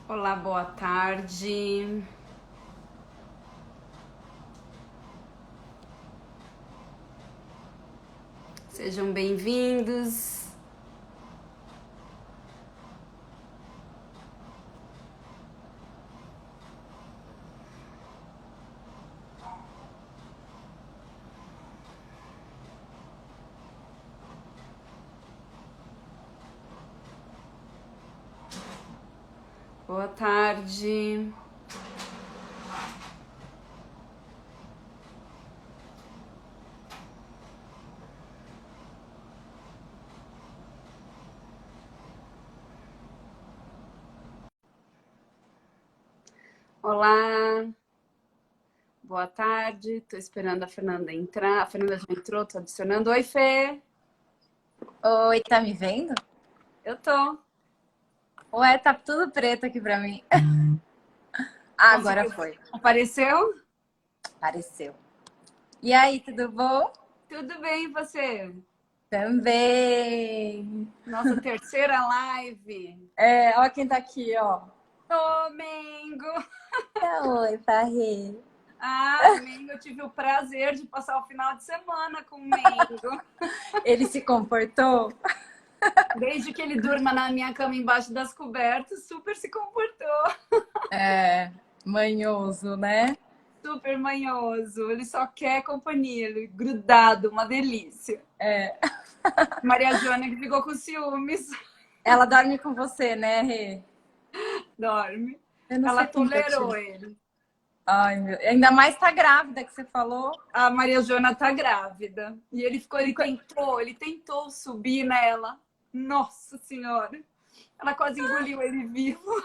Olá, boa tarde. Sejam bem-vindos. Boa tarde. Olá, boa tarde. Tô esperando a Fernanda entrar. A Fernanda já entrou, tô adicionando. Oi, Fê. Oi, tá me vendo? Eu tô. Ué, tá tudo preto aqui pra mim. Ah, agora Conseguiu? foi. Apareceu? Apareceu. E aí, tudo bom? Tudo bem, e você? Também. Nossa terceira live. Ó quem tá aqui, ó. Domingo. Oi, Parrê. Ah, Mengo, eu tive o prazer de passar o final de semana com o Mengo. Ele se comportou? Desde que ele durma na minha cama embaixo das cobertas, super se comportou. Manhoso, né? Super manhoso. Ele só quer companhia, ele grudado, uma delícia. Maria Joana que ficou com ciúmes. Ela dorme com você, né, Rê? Dorme. Eu não Ela sei como que eu tolerou tive. ele. Ai, meu. Ainda mais tá grávida que você falou. A Maria Joana tá grávida. E ele ficou, E ele tentou subir nela. Nossa Senhora. Ela quase engoliu ele vivo.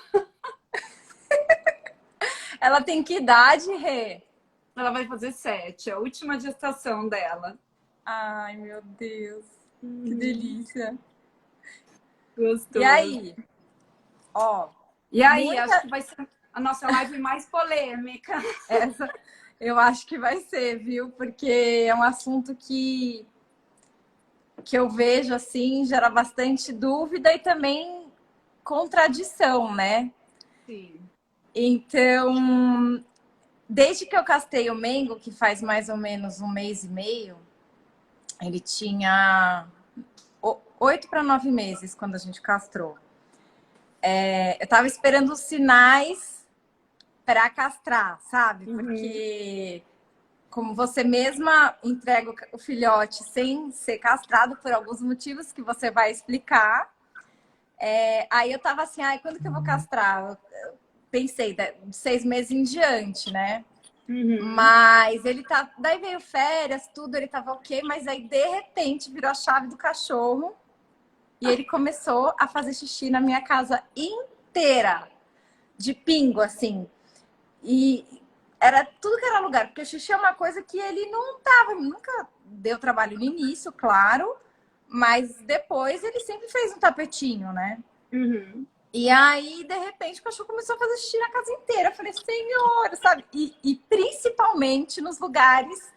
Ela tem que idade, Rê? Ela vai fazer 7, a última gestação dela. Ai, meu Deus. Que delícia. E Gostoso. aí? Ó, E aí, acho muita. que vai ser a nossa live mais polêmica. Essa eu acho que vai ser, viu? Porque é um assunto que eu vejo assim, gera bastante dúvida e também contradição, né? Sim. Então, desde que eu castei o Mengo, que faz mais ou menos um mês e meio, ele tinha 8 para 9 meses quando a gente castrou. Eu tava esperando os sinais para castrar, sabe? Uhum. Porque como você mesma entrega o filhote sem ser castrado por alguns motivos que você vai explicar. Aí eu tava assim, ai, quando que eu vou castrar? Eu pensei, de 6 meses em diante, né? Uhum. Mas ele tá. Daí veio férias, tudo, ele tava ok, mas aí de repente virou a chave do cachorro e ele começou a fazer xixi na minha casa inteira, de pingo, assim. E era tudo que era lugar, porque o xixi é uma coisa que ele não tava, nunca deu trabalho no início, claro, mas depois ele sempre fez um tapetinho, né? Uhum. E aí, de repente, o cachorro começou a fazer xixi na casa inteira. Eu falei, senhor, sabe? E principalmente nos lugares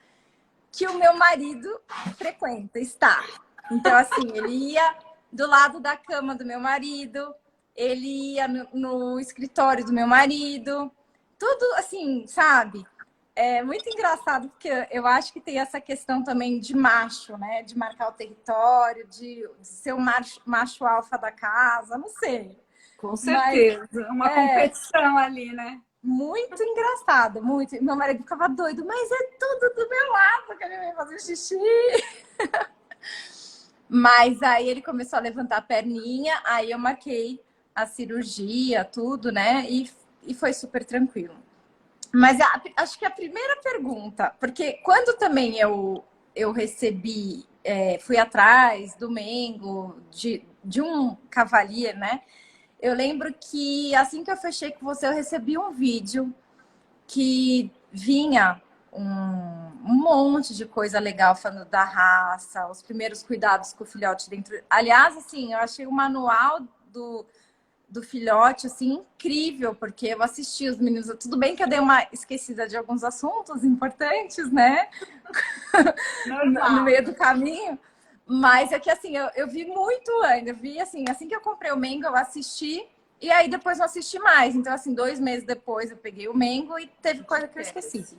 que o meu marido frequenta, está. Então, assim, ele ia do lado da cama do meu marido, ele ia no escritório do meu marido, tudo assim, sabe? É muito engraçado, porque eu acho que tem essa questão também de macho, né? De marcar o território, de ser o macho alfa da casa, não sei. Com Mas certeza. Uma competição ali, né? muito engraçado, muito. Meu marido ficava doido, mas é tudo do meu lado que ele vem fazer xixi. Mas aí ele começou a levantar a perninha, aí eu marquei a cirurgia, tudo, né? E foi super tranquilo. Mas acho que a primeira pergunta, porque quando também eu recebi, fui atrás do Mengo, de um cavalier, né? Eu lembro que assim que eu fechei com você, eu recebi um vídeo que vinha um monte de coisa legal falando da raça, os primeiros cuidados com o filhote dentro. Aliás, assim, eu achei o manual do filhote assim incrível, porque eu assisti os meninos. Tudo bem que eu dei uma esquecida de alguns assuntos importantes, né? No Normal. meio do caminho. Mas é que assim, eu vi muito ainda. Eu vi assim que eu comprei o Mango, eu assisti. E aí depois não assisti mais. Então, assim, 2 meses depois eu peguei o Mengo e teve coisa que eu esqueci.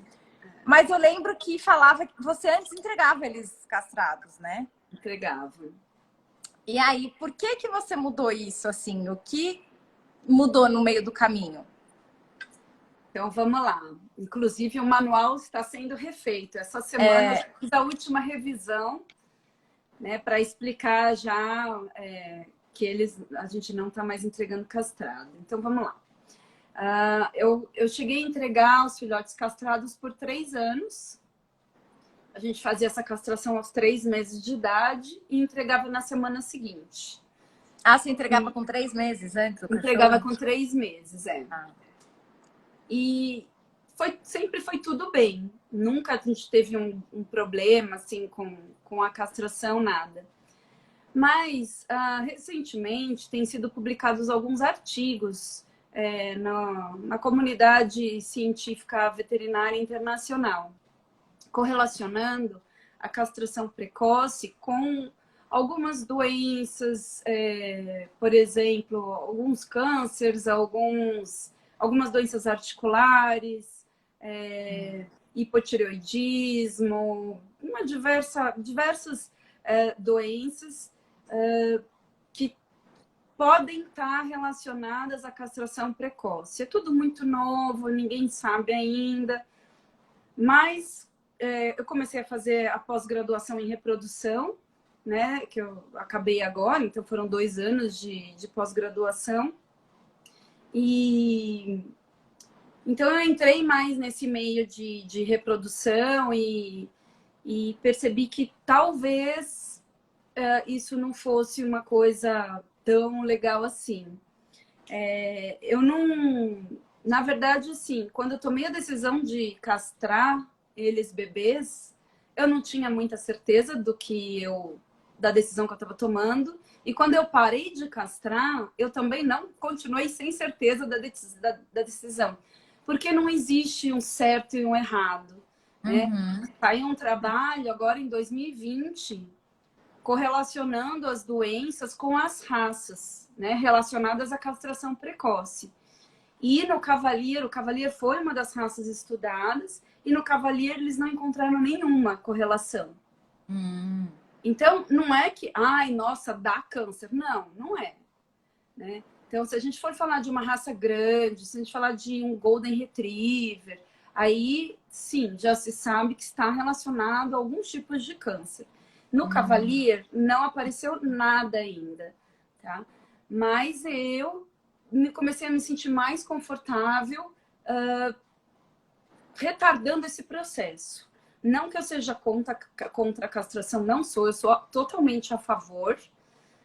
Mas eu lembro que falava que você antes entregava eles castrados, né? Entregava. E aí, por que que você mudou isso, assim? O que mudou no meio do caminho? Então, vamos lá. Inclusive, o manual está sendo refeito. Essa semana eu fiz a última revisão, né, para explicar já que a gente não está mais entregando castrado. Então, vamos lá. Eu cheguei a entregar os filhotes castrados por 3 anos. A gente fazia essa castração aos 3 meses de idade e entregava na semana seguinte. Ah, você entregava com 3 meses antes do cachorro? Entregava com 3 meses, Ah. E sempre foi tudo bem. Nunca a gente teve um problema assim com a castração, nada. Mas, recentemente, têm sido publicados alguns artigos na comunidade científica veterinária internacional, correlacionando a castração precoce com algumas doenças, por exemplo, alguns cânceres, algumas doenças articulares, hipotireoidismo, diversas doenças que podem estar relacionadas à castração precoce. É tudo muito novo, ninguém sabe ainda, mas eu comecei a fazer a pós-graduação em reprodução, né, que eu acabei agora, então foram 2 anos de pós-graduação. E então eu entrei mais nesse meio de reprodução e percebi que talvez isso não fosse uma coisa tão legal assim. Eu não... Na verdade, assim, quando eu tomei a decisão de castrar eles bebês, eu não tinha muita certeza da decisão que eu estava tomando. E quando eu parei de castrar, eu também não continuei sem certeza da decisão. Porque não existe um certo e um errado. Né? Saiu um trabalho agora em 2020 correlacionando as doenças com as raças, né, relacionadas à castração precoce. E no Cavalier, o Cavalier foi uma das raças estudadas, e no Cavalier eles não encontraram nenhuma correlação. Então, não é que, ai, nossa, dá câncer. Não, não é. Né? Então, se a gente for falar de uma raça grande, se a gente falar de um Golden Retriever, aí, sim, já se sabe que está relacionado a alguns tipos de câncer. No Cavalier, não apareceu nada ainda, tá? Mas eu comecei a me sentir mais confortável retardando esse processo. Não que eu seja contra a castração, não sou. Eu sou totalmente a favor.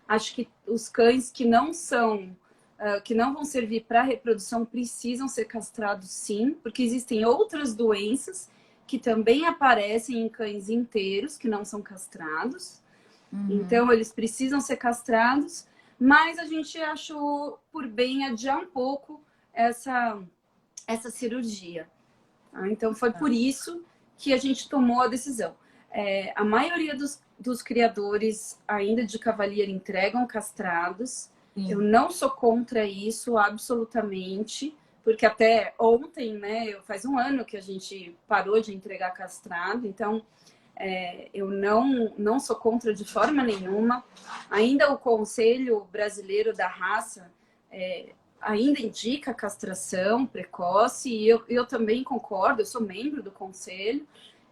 Acho que os cães que não vão servir para reprodução precisam ser castrados, sim, porque existem outras doenças que também aparecem em cães inteiros que não são castrados. Então, eles precisam ser castrados, mas a gente achou por bem adiar um pouco essa cirurgia. Tá? Então, foi por isso que a gente tomou a decisão. A maioria dos criadores ainda de Cavalier entregam castrados. Sim. Eu não sou contra isso, absolutamente, porque até ontem, né, faz 1 ano que a gente parou de entregar castrado, então eu não sou contra de forma nenhuma. Ainda o Conselho Brasileiro da Raça ainda indica castração precoce, e eu também concordo, eu sou membro do conselho.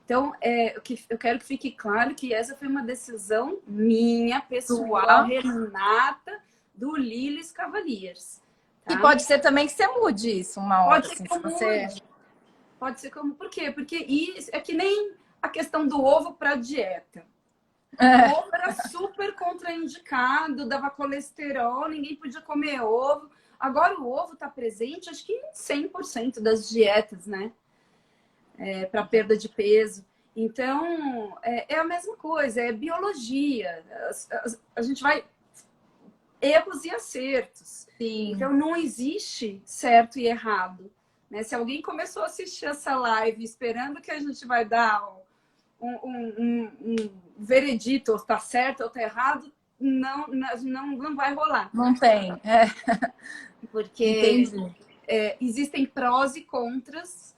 Então, eu quero que fique claro que essa foi uma decisão minha, pessoal, Renata, do Lilis Cavaliers. Tá? E pode ser também que você mude isso uma hora. Pode ser que eu mude. Pode ser como... Por quê? Porque isso é que nem a questão do ovo para dieta. O ovo era super contraindicado, dava colesterol, ninguém podia comer ovo. Agora o ovo está presente, acho que em 100% das dietas, né? Para perda de peso. Então, é a mesma coisa, é biologia. A gente vai... Erros e acertos. Sim. Então, não existe certo e errado. Né? Se alguém começou a assistir essa live esperando que a gente vai dar um veredito, ou está certo ou está errado, não vai rolar. Não tem. Porque Entendi. existem prós e contras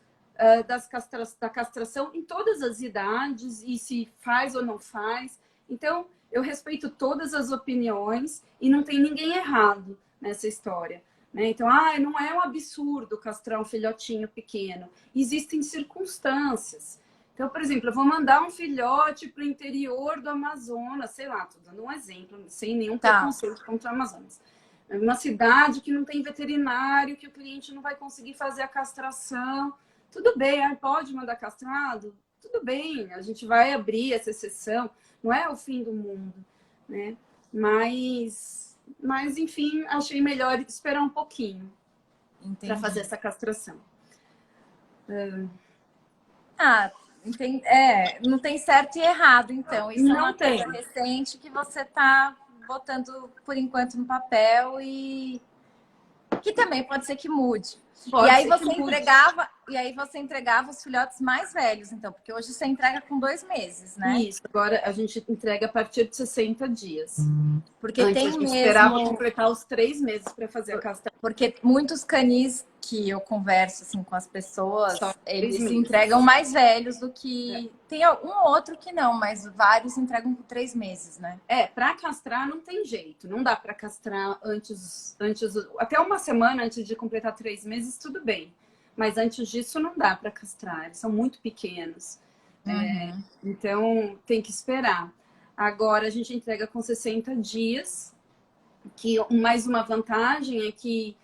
da castração em todas as idades, e se faz ou não faz. Então, eu respeito todas as opiniões e não tem ninguém errado nessa história. Né? Então, não é um absurdo castrar um filhotinho pequeno. Existem circunstâncias. Então, por exemplo, eu vou mandar um filhote para o interior do Amazonas, sei lá, estou dando um exemplo, sem nenhum preconceito contra o Amazonas. Uma cidade que não tem veterinário, que o cliente não vai conseguir fazer a castração. Tudo bem, pode mandar castrado? Tudo bem, a gente vai abrir essa exceção. Não é o fim do mundo, né? Mas enfim, achei melhor esperar um pouquinho para fazer essa castração. Não tem certo e errado, então. Isso Não é uma tem. coisa recente que você está botando, por enquanto, no papel e que também pode ser que mude. Pode e aí você entregava os filhotes mais velhos, então, porque hoje você entrega com 2 meses, né? Isso, agora a gente entrega a partir de 60 dias. Porque Antes tem a gente mesmo... esperava completar os 3 meses para fazer a castração. Porque muitos canis que eu converso assim, com as pessoas, eles meses. entregam mais velhos do que... Tem um ou outro que não, mas vários entregam com 3 meses, né? Para castrar não tem jeito. Não dá para castrar antes... Até uma semana antes de completar 3 meses, tudo bem. Mas antes disso não dá para castrar. Eles são muito pequenos. Então, tem que esperar. Agora, a gente entrega com 60 dias. Que mais uma vantagem é que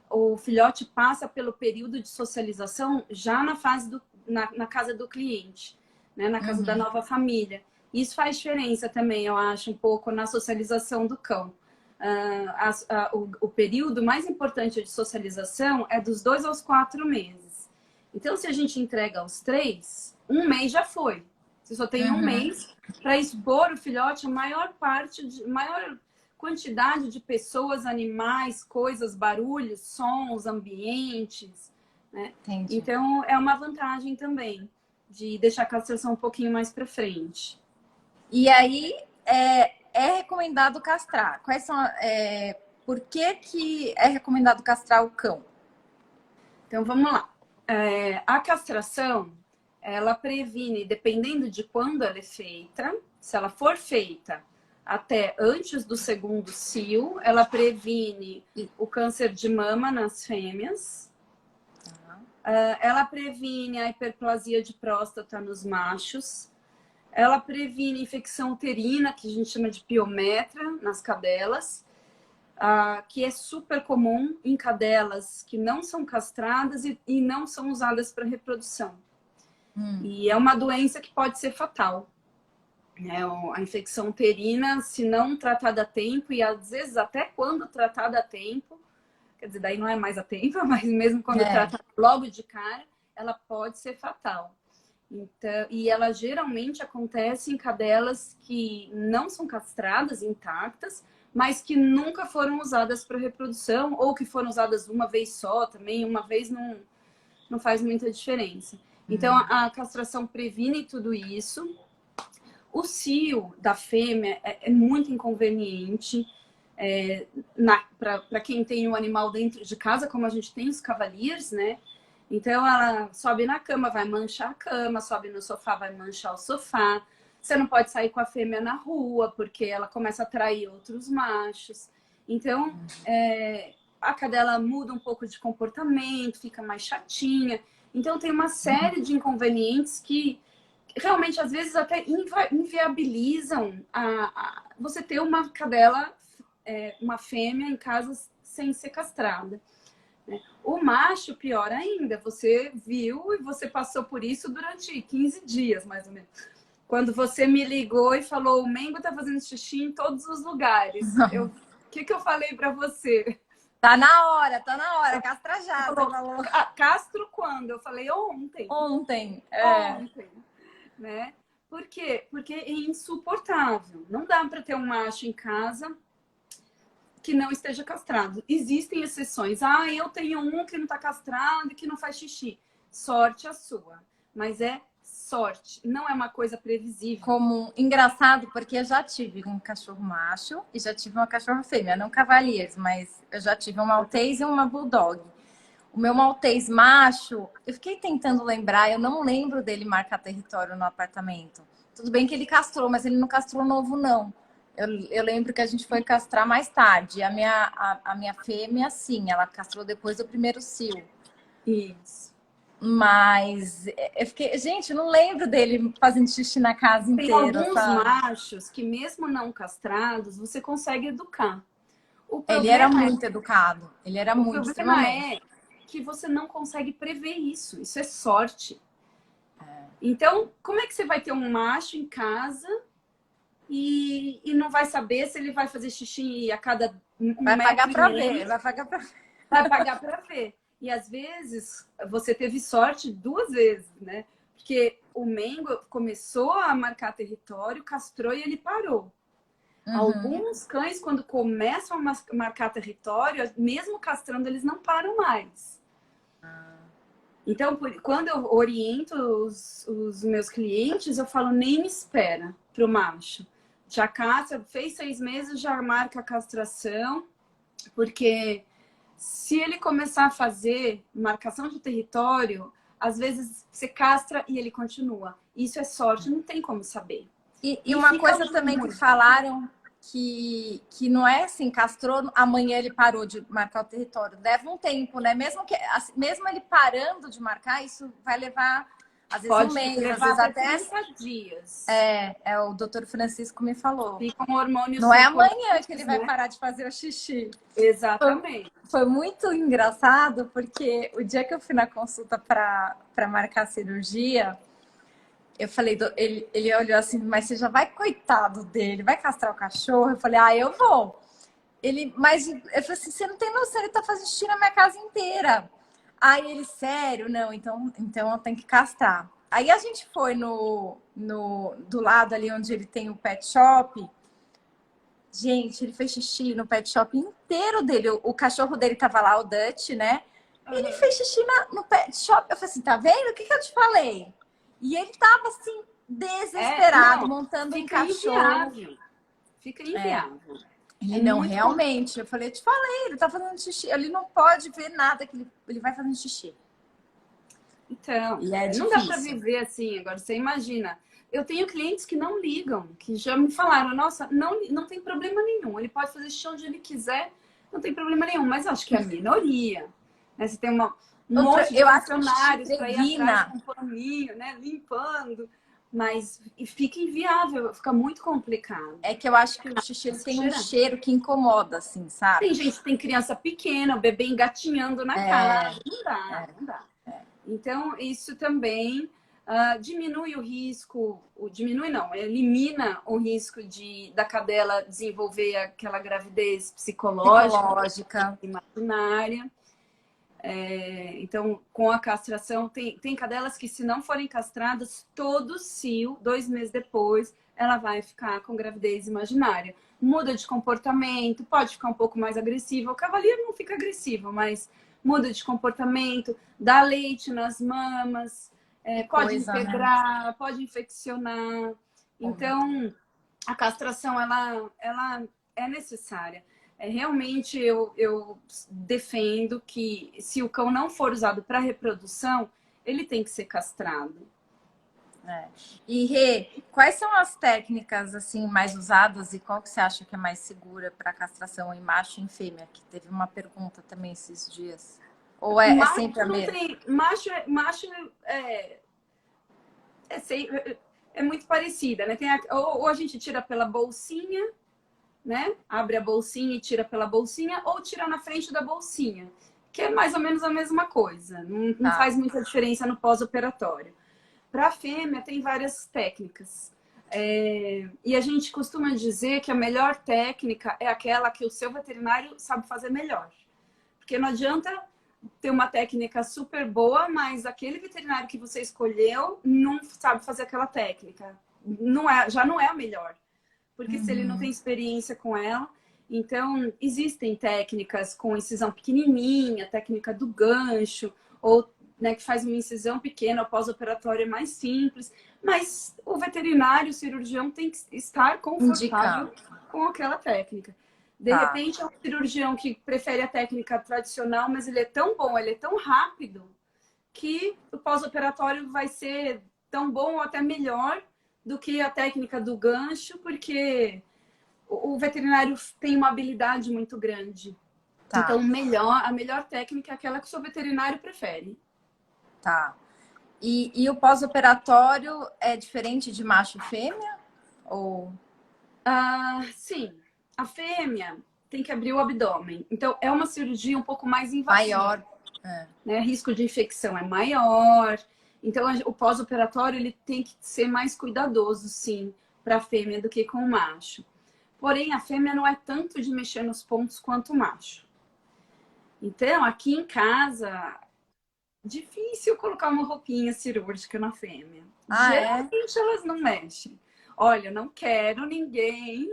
o filhote passa pelo período de socialização já na fase na casa do cliente, né? Na casa da nova família. Isso faz diferença também, eu acho, um pouco na socialização do cão. O período mais importante de socialização é dos 2 aos 4 meses. Então, se a gente entrega aos 3, 1 mês já foi. Você só tem 1 mês para expor o filhote a maior quantidade de pessoas, animais, coisas, barulhos, sons, ambientes, né? Então, é uma vantagem também de deixar a castração um pouquinho mais para frente. E aí, é recomendado castrar? Quais são... por que é recomendado castrar o cão? Então, vamos lá. A castração, ela previne, dependendo de quando ela é feita, se ela for feita até antes do 2º cio, ela previne o câncer de mama nas fêmeas. Ela previne a hiperplasia de próstata nos machos. Ela previne infecção uterina, que a gente chama de piometra, nas cadelas, que é super comum em cadelas que não são castradas e não são usadas para reprodução. E é uma doença que pode ser fatal. A infecção uterina, se não tratada a tempo, e às vezes até quando tratada a tempo, quer dizer, daí não é mais a tempo, mas mesmo quando tratada logo de cara, ela pode ser fatal. Então, e ela geralmente acontece em cadelas que não são castradas, intactas, mas que nunca foram usadas para reprodução, ou que foram usadas uma vez só também, uma vez não faz muita diferença. Então, a castração previne tudo isso. O cio da fêmea é muito inconveniente para quem tem o animal dentro de casa, como a gente tem os cavaliers, né? Então, ela sobe na cama, vai manchar a cama, sobe no sofá, vai manchar o sofá. Você não pode sair com a fêmea na rua, porque ela começa a atrair outros machos. Então, a cadela muda um pouco de comportamento, fica mais chatinha. Então, tem uma série de inconvenientes que realmente, às vezes, até inviabilizam você ter uma cadela, uma fêmea em casa sem ser castrada. O macho, pior ainda, você viu e você passou por isso durante 15 dias, mais ou menos. Quando você me ligou e falou, o Mengo tá fazendo xixi em todos os lugares. O que eu falei para você? Tá na hora, castra já. Falou, castro quando? Eu falei, ontem. Ontem. Ontem, né? Por quê? Porque é insuportável. Não dá para ter um macho em casa que não esteja castrado. Existem exceções. Eu tenho um que não está castrado e que não faz xixi. Sorte a sua. Mas é sorte, não é uma coisa previsível. Como engraçado, porque eu já tive um cachorro macho e já tive uma cachorra fêmea, não Cavaliers, mas eu já tive um Maltese e uma Bulldog. O meu Maltese macho, eu fiquei tentando lembrar, eu não lembro dele marcar território no apartamento. Tudo bem que ele castrou, mas ele não castrou novo, não. Eu lembro que a gente foi castrar mais tarde. A minha fêmea, sim, ela castrou depois do primeiro cio. Isso. Mas eu fiquei, gente, eu não lembro dele fazendo xixi na casa Tem inteira, alguns sabe? machos que, mesmo não castrados, você consegue educar. O Ele era problema muito educado, ele era o muito, problema extremamente. é que você não consegue prever isso. Isso é sorte. Então, como é que você vai ter um macho em casa e não vai saber se ele vai fazer xixi a cada um Vai pagar metro e para meio? ver, vai pagar para ver. Vai pagar para ver. E às vezes você teve sorte 2 vezes, né? Porque o Mengo começou a marcar território, castrou e ele parou. Uhum. Alguns cães, quando começam a marcar território, mesmo castrando, eles não param mais. Então, quando eu oriento os meus clientes, eu falo, nem me espera para o macho. Já castra, fez 6 meses, já marca a castração, porque se ele começar a fazer marcação de território, às vezes você castra e ele continua. Isso é sorte, não tem como saber. E uma coisa também que falaram que não é assim, castrou, amanhã ele parou de marcar o território. Leva um tempo, né? Mesmo ele parando de marcar, isso vai levar, às vezes, Pode um mês, levar às vezes até 30 dias. O doutor Francisco me falou. Fica um hormônio. Não é amanhã que ele vai parar de fazer o xixi. Exatamente. Foi muito engraçado, porque o dia que eu fui na consulta para marcar a cirurgia, eu falei, ele olhou assim, mas você já vai, coitado dele, vai castrar o cachorro? Eu falei, eu vou. Mas eu falei assim, você não tem noção, ele tá fazendo xixi na minha casa inteira. Aí ele, sério? Não, então eu tenho que castrar. Aí a gente foi do lado ali onde ele tem o pet shop. Gente, ele fez xixi no pet shop inteiro dele. O cachorro dele tava lá, o Dutch, né? Ele fez xixi no pet shop. Eu falei assim, tá vendo? O que eu te falei? E ele tava assim, desesperado, montando um cachorro. Inviável. Fica inviável. Ele não, realmente. Eu falei, eu te falei, ele tá fazendo xixi. Ele não pode ver nada que ele vai fazendo xixi. Então, não dá pra viver assim. Agora, você imagina. Eu tenho clientes que não ligam, que já me falaram, nossa, não tem problema nenhum. Ele pode fazer xixi onde ele quiser, não tem problema nenhum. Mas acho que é a minoria. Né? Você tem um monte de funcionários para ir atrás com um paninho, né? Limpando. Mas fica inviável, fica muito complicado. É que eu acho que o xixi tem um cheiro que incomoda, assim, sabe? Tem gente que tem criança pequena, o bebê engatinhando na casa. Não dá, não dá. Então, isso também diminui o risco, elimina o risco da cadela desenvolver aquela gravidez psicológica. Imaginária. Então, com a castração, tem cadelas que, se não forem castradas, todo cio, 2 meses depois, ela vai ficar com gravidez imaginária. Muda de comportamento, pode ficar um pouco mais agressiva. O cavaleiro não fica agressivo, mas muda de comportamento, dá leite nas mamas, pode empedrar, né? Pode infeccionar. Então, a castração, ela é necessária. Realmente, eu defendo que, se o cão não for usado para reprodução, ele tem que ser castrado. E Rê, quais são as técnicas assim mais usadas e qual que você acha que é mais segura para castração em macho e em fêmea? Que teve uma pergunta também esses dias. Ou é sempre a mesma? Macho é muito parecida, né? Ou a gente tira pela bolsinha, né? Abre a bolsinha e tira pela bolsinha, ou tira na frente da bolsinha, que é mais ou menos a mesma coisa. Não faz muita diferença no pós-operatório. Para a fêmea, tem várias técnicas. E a gente costuma dizer que a melhor técnica é aquela que o seu veterinário sabe fazer melhor. Porque não adianta ter uma técnica super boa, mas aquele veterinário que você escolheu não sabe fazer aquela técnica. Já não é a melhor. Porque se ele não tem experiência com ela... Então, existem técnicas com incisão pequenininha, técnica do gancho, ou né, que faz uma incisão pequena, o pós-operatório é mais simples, mas o veterinário, o cirurgião tem que estar confortável Indicar. com aquela técnica. De Tá, repente, é um cirurgião que prefere a técnica tradicional, mas ele é tão bom, ele é tão rápido, que o pós-operatório vai ser tão bom ou até melhor do que a técnica do gancho, porque o veterinário tem uma habilidade muito grande. Então, tá, a melhor técnica é aquela que o seu veterinário prefere. tá. E o pós-operatório é diferente de macho e fêmea? Ou Ah, sim, a fêmea tem que abrir o abdômen. Então, é uma cirurgia um pouco mais invasiva, maior? É. né? Risco de infecção é maior. Então, o pós-operatório ele tem que ser mais cuidadoso, sim, para a fêmea do que com o macho. Porém, a fêmea não é tanto de mexer nos pontos quanto o macho. Então, aqui em casa, difícil colocar uma roupinha cirúrgica na fêmea. Ah, é? Geralmente elas não mexem. Olha, eu não quero ninguém.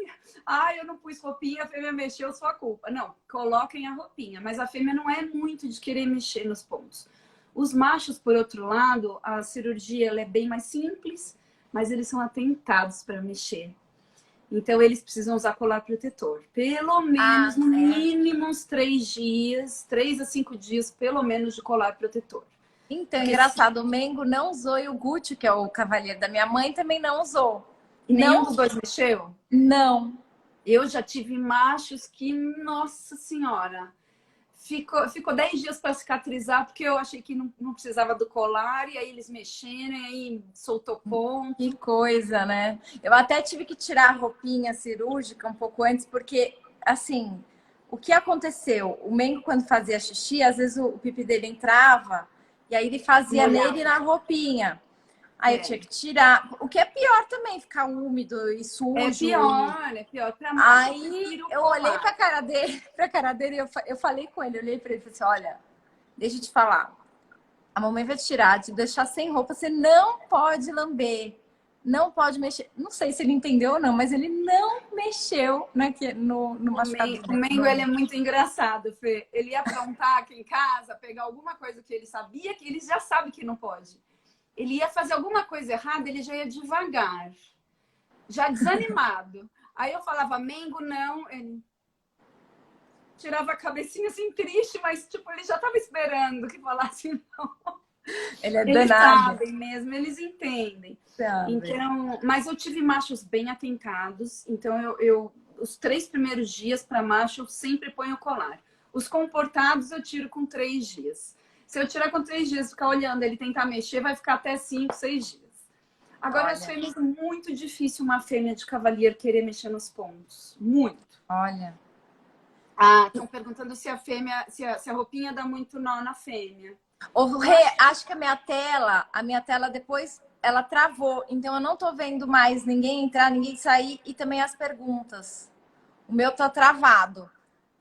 Ah, eu não pus roupinha, a fêmea mexeu, sua culpa. Não, coloquem a roupinha. Mas a fêmea não é muito de querer mexer nos pontos. Os machos, por outro lado, a cirurgia ela é bem mais simples, mas eles são atentados para mexer. Então, eles precisam usar colar protetor. Pelo menos, Ah, no é. mínimo, uns 3 dias, 3 a 5 dias, pelo menos, de colar protetor. Então, Porque se engraçado, o Mengo não usou e o Gucci, que é o cavaleiro da minha mãe, também não usou. nenhum Não, dos dois mexeu, não. eu já tive machos que, nossa senhora, ficou 10 dias para cicatrizar, porque eu achei que não precisava do colar, e aí eles mexeram, e aí soltou Que ponto. coisa, né? Eu até tive que tirar a roupinha cirúrgica um pouco antes, porque, assim, o que aconteceu? O Mengo, quando fazia xixi, às vezes o pipi dele entrava e aí ele fazia nele Molhado. na roupinha. Aí eu tinha É. que tirar. O que é pior também, ficar úmido e É sujo. pior, é pior. Para macho, eu Aí prefiro o eu olhei colar. pra cara dele, pra cara dele e eu falei com ele, eu olhei pra ele e falei assim: olha, deixa eu te falar. A mamãe vai tirar, te deixar sem roupa, você não pode lamber, não pode mexer. Não sei se ele entendeu ou não, mas ele não mexeu no machucado O dele. Mengo, ele é muito engraçado, Fê. Ele ia aprontar aqui em casa, pegar alguma coisa que ele sabia que ele já sabe que não pode. Ele ia fazer alguma coisa errada, ele já ia devagar, já desanimado. Aí eu falava, Mengo, não. Ele tirava a cabecinha assim, triste, mas tipo, ele já estava esperando que falasse não. Ele é Eles danado, sabem mesmo, eles entendem. sabe? Então, mas eu tive machos bem atentados, então os 3 primeiros dias para macho eu sempre ponho colar. Os comportados eu tiro com 3 dias. Se eu tirar com 3 dias, ficar olhando ele tentar mexer, vai ficar até 5, 6 dias. Agora, as Olha, fêmeas, é muito difícil uma fêmea de cavalier querer mexer nos pontos. Muito. olha. Ah, estão perguntando se a fêmea, se a roupinha dá muito nó na fêmea. O Eu Rê, acho acho que a minha tela depois ela travou, então eu não tô vendo mais ninguém entrar, ninguém sair e também as perguntas. O meu tá travado. o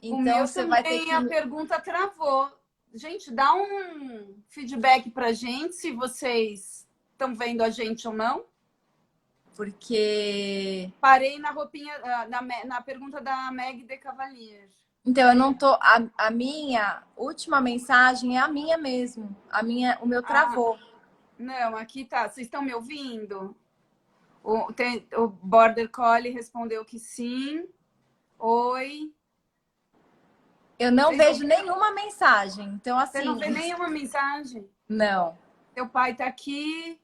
Então meu você vai ter também, a que. pergunta travou. Gente, dá um feedback pra gente se vocês estão vendo a gente ou não. Porque. Parei na roupinha, na pergunta da Meg de Cavalier. Então, eu não tô. A minha última mensagem é a minha mesmo. O meu Ah, travou. não, aqui tá. Vocês estão me ouvindo? O Border Collie respondeu que sim. Oi. Eu não Vocês vejo ouviram? nenhuma mensagem. Então, Você não assim, vê nenhuma mensagem? não. Seu pai tá aqui.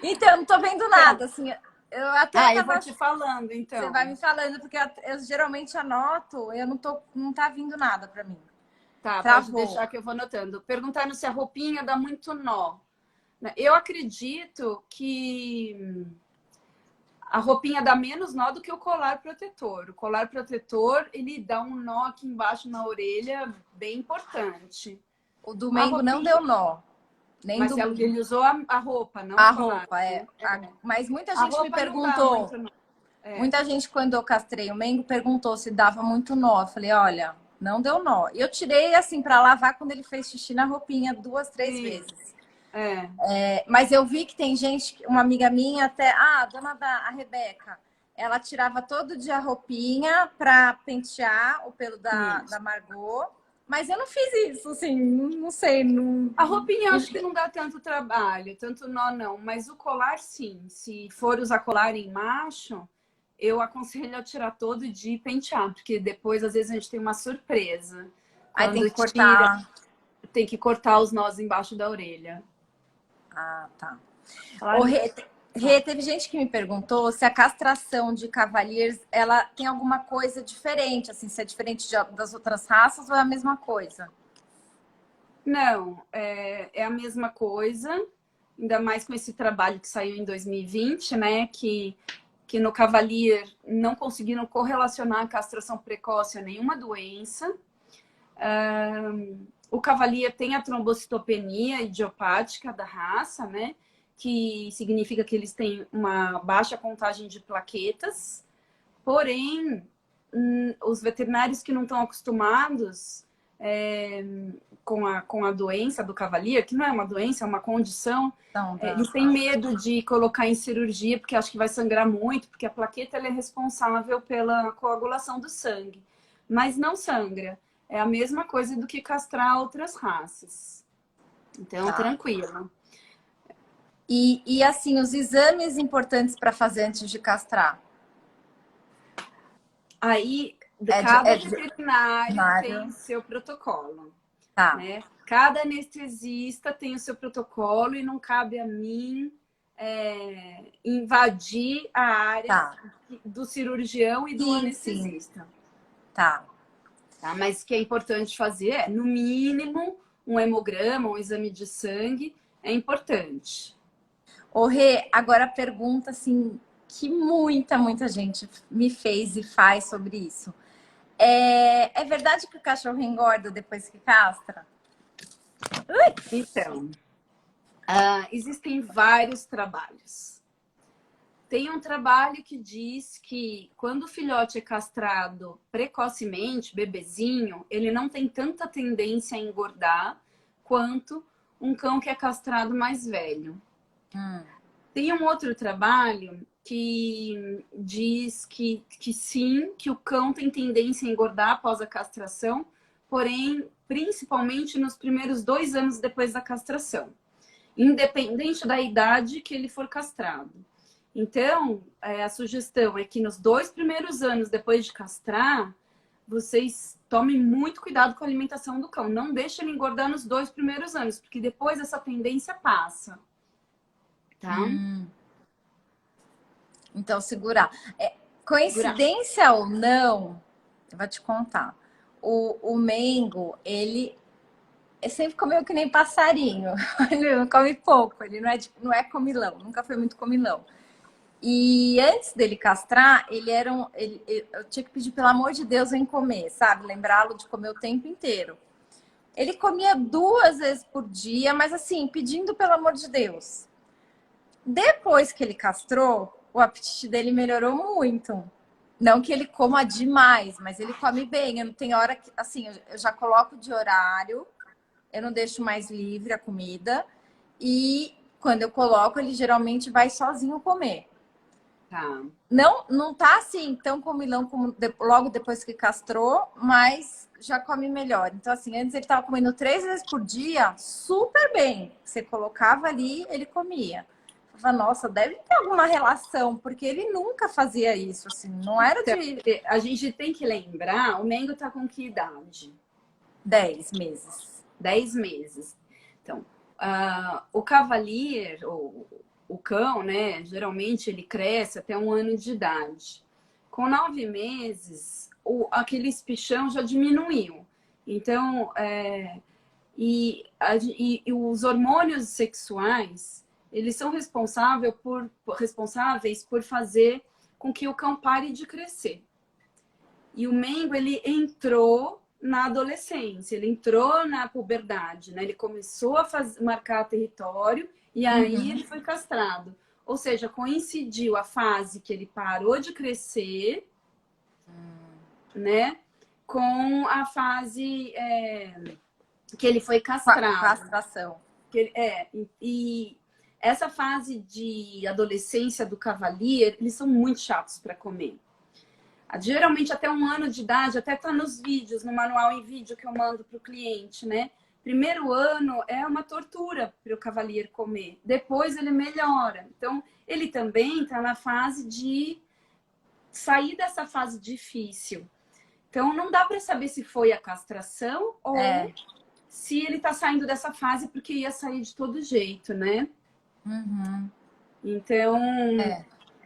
Então, eu não tô vendo Então, nada. Assim, eu até eu vou tava. te falando, Você vai então. me falando, porque eu geralmente anoto, eu não tô, não tá vindo nada para mim. Tá, pode Travou. deixar que eu vou anotando. Perguntando se a roupinha dá muito nó. Eu acredito que a roupinha dá menos nó do que o colar protetor. O colar protetor, ele dá um nó aqui embaixo na orelha bem importante. O A domingo não roupinha, deu nó. Nem mas do ele usou a roupa, não o a colar, roupa, é. né? Mas muita A gente me roupa não dá perguntou. muito nó. É, Muita gente, quando eu castrei o Mengo, perguntou se dava muito nó. Eu falei, olha, não deu nó. E eu tirei, assim, para lavar quando ele fez xixi na roupinha 2, 3 sim, vezes. é, Mas eu vi que tem gente, uma amiga minha até, a dona a Rebeca, ela tirava todo dia a roupinha para pentear o pelo da isso. Margot. Mas eu não fiz isso, assim, não sei. Não... A roupinha eu acho que não dá tanto trabalho, tanto nó não, mas o colar sim. Se for usar colar em macho, eu aconselho a tirar todo dia e pentear, porque depois às vezes a gente tem uma surpresa. Aí tem Quando que tira, cortar. tem que cortar os nós embaixo da orelha. Ah, tá. Falar Ô, nisso, Rê, teve gente que me perguntou se a castração de Cavaliers, ela tem alguma coisa diferente, assim, se é diferente das outras raças ou é a mesma coisa? não, é a mesma coisa, ainda mais com esse trabalho que saiu em 2020, né? Que no Cavalier não conseguiram correlacionar a castração precoce a nenhuma doença. O Cavalier tem a trombocitopenia idiopática da raça, né? Que significa que eles têm uma baixa contagem de plaquetas. Porém, os veterinários que não estão acostumados com a doença do Cavalier, que não é uma doença, é uma condição, Então, eles têm medo de colocar em cirurgia, porque acham que vai sangrar muito, porque a plaqueta ela é responsável pela coagulação do sangue. Mas não sangra. É a mesma coisa do que castrar outras raças. Então, tá. tranquilo. E assim, os exames importantes para fazer antes de castrar? Aí, É de, cada é de veterinário tem veterinário? seu protocolo. Tá, Né? Cada anestesista tem o seu protocolo e não cabe a mim invadir a área tá. do cirurgião e do Sim, sim, anestesista. tá. Tá? Mas o que é importante fazer é, no mínimo, um hemograma, um exame de sangue, é importante. Ô, Rê, agora a pergunta, assim, que muita gente me fez e faz sobre isso. É verdade que o cachorro engorda depois que castra? Então, existem vários trabalhos. Tem um trabalho que diz que quando o filhote é castrado precocemente, bebezinho, ele não tem tanta tendência a engordar quanto um cão que é castrado mais velho. Tem um outro trabalho que diz que sim, que o cão tem tendência a engordar após a castração, porém, principalmente nos primeiros 2 anos depois da castração, independente da idade que ele for castrado. Então, a sugestão é que nos 2 primeiros anos depois de castrar, vocês tomem muito cuidado com a alimentação do cão. Não deixe ele engordar nos 2 primeiros anos, porque depois essa tendência passa. Tá? Então, segurar. Segurar. Coincidência ou não, eu vou te contar. O Mengo, ele sempre comeu que nem passarinho. Ele não come pouco, ele não é comilão, nunca foi muito comilão. E antes dele castrar, eu tinha que pedir, pelo amor de Deus, em comer, sabe? Lembrá-lo de comer o tempo inteiro. Ele comia 2 vezes por dia, mas assim, pedindo pelo amor de Deus. Depois que ele castrou, o apetite dele melhorou muito. Não que ele coma demais, mas ele come bem. Eu não tenho hora que, assim, eu já coloco de horário, eu não deixo mais livre a comida. E quando eu coloco, ele geralmente vai sozinho comer. Tá. Não tá assim tão comilão como logo depois que castrou, mas já come melhor. Então, assim, antes ele tava comendo 3 vezes por dia, super bem. Você colocava ali, ele comia. Eu falava, nossa, deve ter alguma relação, porque ele nunca fazia isso, assim, não era Então, de a gente tem que lembrar, o Mengo tá com que idade? 10 meses. 10 meses. Então, o Cavalier, o cão, né? Geralmente ele cresce até 1 ano de idade. Com 9 meses, aquele espichão já diminuiu. Então, e os hormônios sexuais, eles são responsáveis por fazer com que o cão pare de crescer. E o Mengo, ele entrou na adolescência, ele entrou na puberdade, né? Ele começou a marcar território e aí ele foi castrado. Ou seja, coincidiu a fase que ele parou de crescer, né? Com a fase que ele foi castrado. Castração. E essa fase de adolescência do Cavalier, eles são muito chatos para comer. Geralmente até 1 ano de idade, até tá nos vídeos, no manual em vídeo que eu mando para o cliente, né? Primeiro ano é uma tortura para o Cavalier comer. Depois ele melhora. Então, ele também está na fase de sair dessa fase difícil. Então, não dá para saber se foi a castração ou se ele está saindo dessa fase porque ia sair de todo jeito, né? Uhum. Então...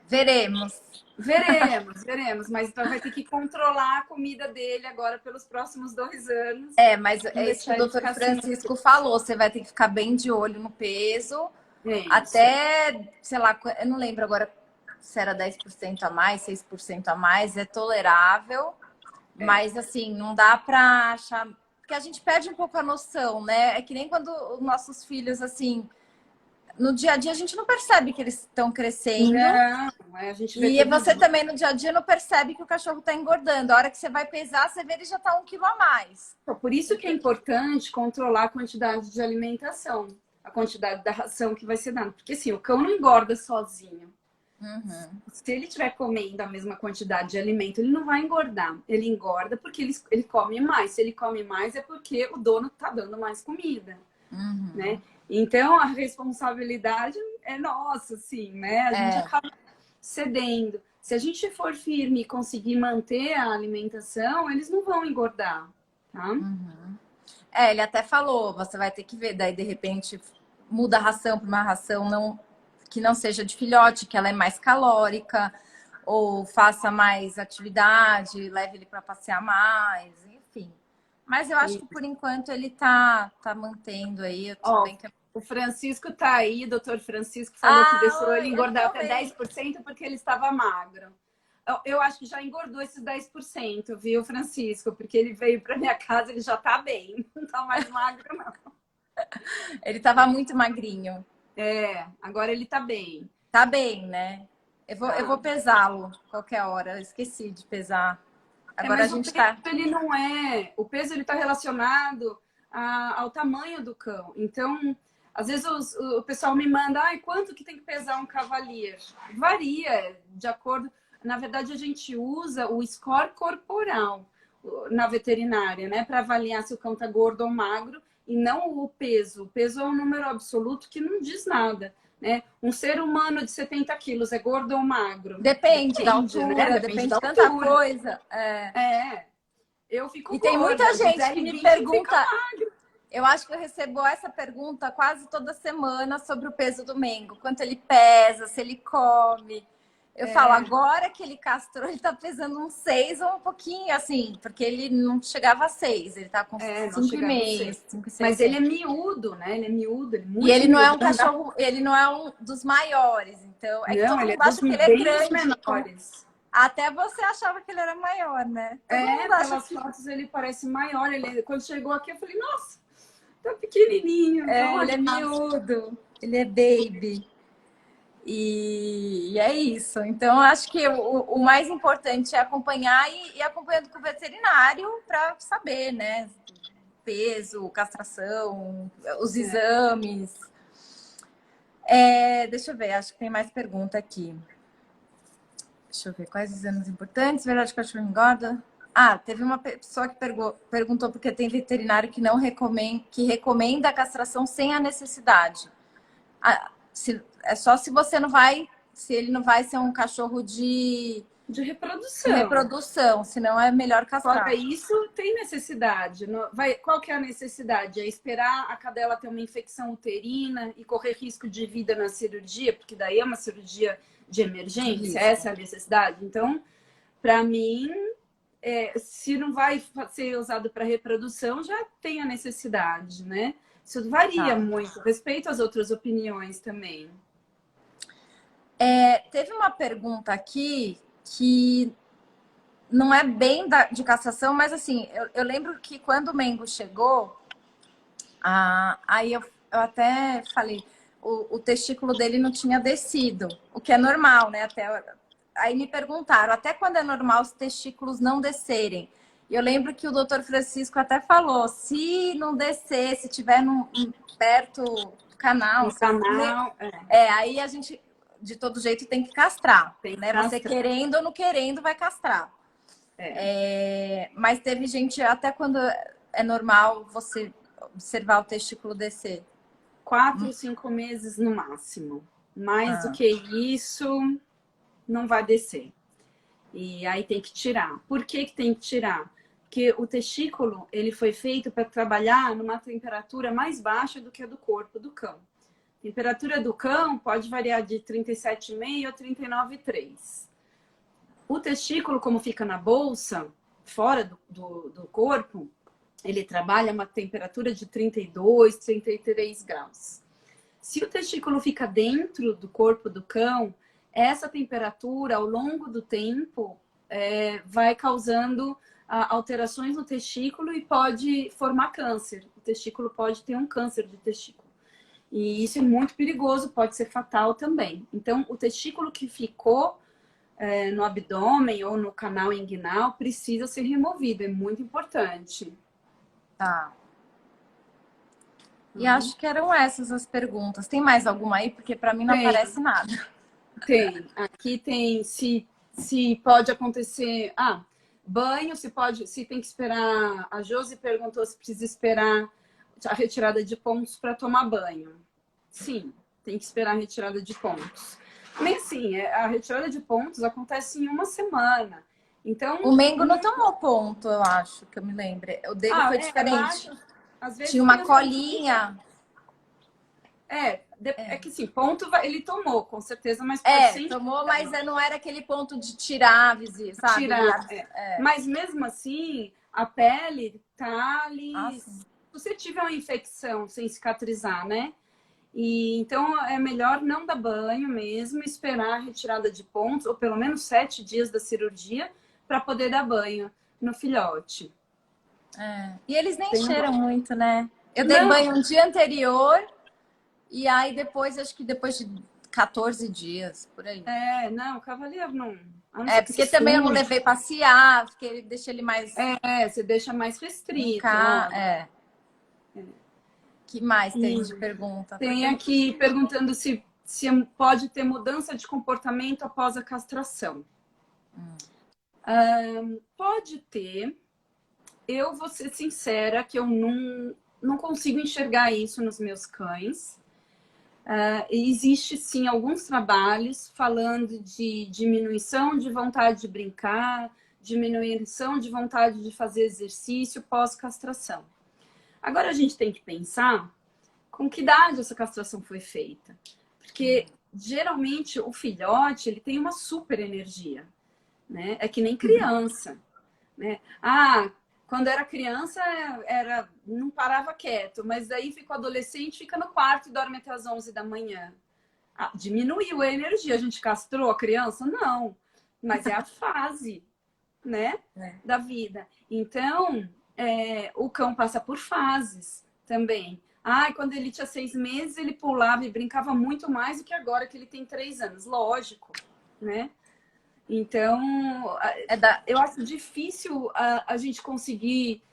Veremos. Veremos, mas então vai ter que controlar a comida dele agora pelos próximos 2 anos. Mas é isso que o doutor Francisco falou, você vai ter que ficar bem de olho no peso, até, sei lá, eu não lembro agora se era 10% a mais, 6% a mais, é tolerável, mas assim, não dá pra achar, porque a gente perde um pouco a noção, né? É que nem quando os nossos filhos, assim, no dia a dia a gente não percebe que eles estão crescendo. Não, a gente vê e você também no dia a dia não percebe que o cachorro está engordando. A hora que você vai pesar, você vê ele já está 1 quilo a mais. Por isso que é importante controlar a quantidade de alimentação, a quantidade da ração que vai ser dada. Porque assim, o cão não engorda sozinho. Se ele estiver comendo a mesma quantidade de alimento, ele não vai engordar. Ele engorda porque ele come mais. Se ele come mais é porque o dono está dando mais comida, né? Então, a responsabilidade é nossa, assim, né? A gente acaba cedendo. Se a gente for firme e conseguir manter a alimentação, eles não vão engordar, tá? Ele até falou, você vai ter que ver, daí de repente muda a ração para uma ração que não seja de filhote, que ela é mais calórica, ou faça mais atividade, leve ele para passear mais, enfim. Mas eu acho que por enquanto ele tá mantendo aí. O Francisco tá aí, o doutor Francisco falou que deixou ele engordar até 10% porque ele estava magro. Eu acho que já engordou esses 10%, viu, Francisco? Porque ele veio para minha casa, ele já tá bem. Não tá mais magro, não. Ele tava muito magrinho. Agora ele tá bem. Tá bem, né? Eu vou pesá-lo qualquer hora. Eu esqueci de pesar. Agora a gente tá... Ele não é... O peso, ele tá relacionado ao tamanho do cão. Então, às vezes o pessoal me manda, quanto que tem que pesar um Cavalier? Varia de acordo... Na verdade, a gente usa o score corporal na veterinária, né? Para avaliar se o cão tá gordo ou magro e não o peso. O peso é um número absoluto que não diz nada, né? Um ser humano de 70 quilos é gordo ou magro? Depende da altura, né? Depende de tanta coisa. Eu fico E tem muita gente que me pergunta... Eu acho que eu recebo essa pergunta quase toda semana sobre o peso do Mengo. Quanto ele pesa, se ele come... Eu falo, agora que ele castrou, ele tá pesando uns 6 ou um pouquinho, assim, porque ele não chegava a 6, ele tá com 5,5. Mas ele é miúdo, né? Ele é miúdo, ele é muito E ele não é um miúdo, cachorro, ele não é um dos maiores, então... É que não, todo ele mundo é acha que ele é grande. menores. Até você achava que ele era maior, né? Pelas fotos ele parece maior. Quando chegou aqui, eu falei, nossa, tá pequenininho. Ele é miúdo, ele é baby. E é isso. Então, acho que o mais importante é acompanhar e acompanhando com o veterinário para saber, né? Peso, castração, os exames. Deixa eu ver, acho que tem mais pergunta aqui. Deixa eu ver, quais exames importantes? Verdade que o cachorro engorda? Teve uma pessoa que perguntou porque tem veterinário que não recomenda a castração sem a necessidade. É só se você não vai, se ele não vai ser um cachorro de reprodução, senão é melhor castrar. Fora isso, tem necessidade. Qual que é a necessidade? É esperar a cadela ter uma infecção uterina e correr risco de vida na cirurgia, porque daí é uma cirurgia de emergência, essa é a necessidade. Então, para mim, se não vai ser usado para reprodução, já tem a necessidade, né? Isso varia muito, respeito às outras opiniões também. Teve uma pergunta aqui que não é bem de castração, mas assim, eu lembro que quando o Mengo chegou, aí eu até falei, o testículo dele não tinha descido, o que é normal, né? Aí me perguntaram, até quando é normal os testículos não descerem? E eu lembro que o doutor Francisco até falou, se não descer, se tiver perto do canal... aí a gente, de todo jeito, tem que castrar. Você querendo ou não querendo, vai castrar. Mas teve gente, até quando é normal você observar o testículo descer? 4 ou 5 meses no máximo. Mais do Ah, que isso, não vai descer. E aí tem que tirar. Por que que tem que tirar? Porque o testículo, ele foi feito para trabalhar numa temperatura mais baixa do que a do corpo do cão. A temperatura do cão pode variar de 37,5 a 39,3. O testículo, como fica na bolsa, fora do corpo, ele trabalha a uma temperatura de 32, 33 graus. Se o testículo fica dentro do corpo do cão, essa temperatura, ao longo do tempo, vai causando alterações no testículo e pode formar câncer. O testículo pode ter um câncer de testículo. E isso é muito perigoso, pode ser fatal também. Então, o testículo que ficou no abdômen ou no canal inguinal precisa ser removido, é muito importante. tá. E acho que eram essas as perguntas. Tem mais alguma aí? Porque para mim não aparece nada. Tem. Aqui tem se pode acontecer. Banho, se tem que esperar. A Josi perguntou se precisa esperar a retirada de pontos para tomar banho. Sim, tem que esperar a retirada de pontos. Também assim, a retirada de pontos acontece em uma semana. Então. O Mengo não tomou ponto, eu acho, que eu me lembro. O dele foi diferente. Às vezes tinha uma colinha. É que sim, ponto ele tomou, com certeza, mas pode tomou, mas não era aquele ponto de tirar, sabe? Tirar, Mas mesmo assim, a pele tá ali suscetível a uma infecção sem cicatrizar, né? E então é melhor não dar banho mesmo, esperar a retirada de pontos, ou pelo menos 7 dias da cirurgia, para poder dar banho no filhote. E eles nem cheiram muito, né? Eu dei banho um dia anterior. E aí depois, acho que depois de 14 dias, por aí. O Cavalier não. Porque também eu não levei passear, porque deixa ele mais. Você deixa mais restrito. Que mais tem de pergunta? Tem aqui perguntando se pode ter mudança de comportamento após a castração. Pode ter. Eu vou ser sincera que eu não consigo enxergar isso nos meus cães. Existe sim alguns trabalhos falando de diminuição de vontade de brincar, diminuição de vontade de fazer exercício pós-castração. Agora a gente tem que pensar com que idade essa castração foi feita. Porque geralmente o filhote ele tem uma super energia, né? É que nem criança, né? Quando era criança, não parava quieto, mas daí ficou adolescente, fica no quarto e dorme até as 11 da manhã. Diminuiu a energia. A gente castrou a criança? Não. Mas é a fase, né, da vida. Então, o cão passa por fases também. Quando ele tinha 6 meses, ele pulava e brincava muito mais do que agora que ele tem 3 anos. Lógico, né? Então, eu acho difícil a gente conseguir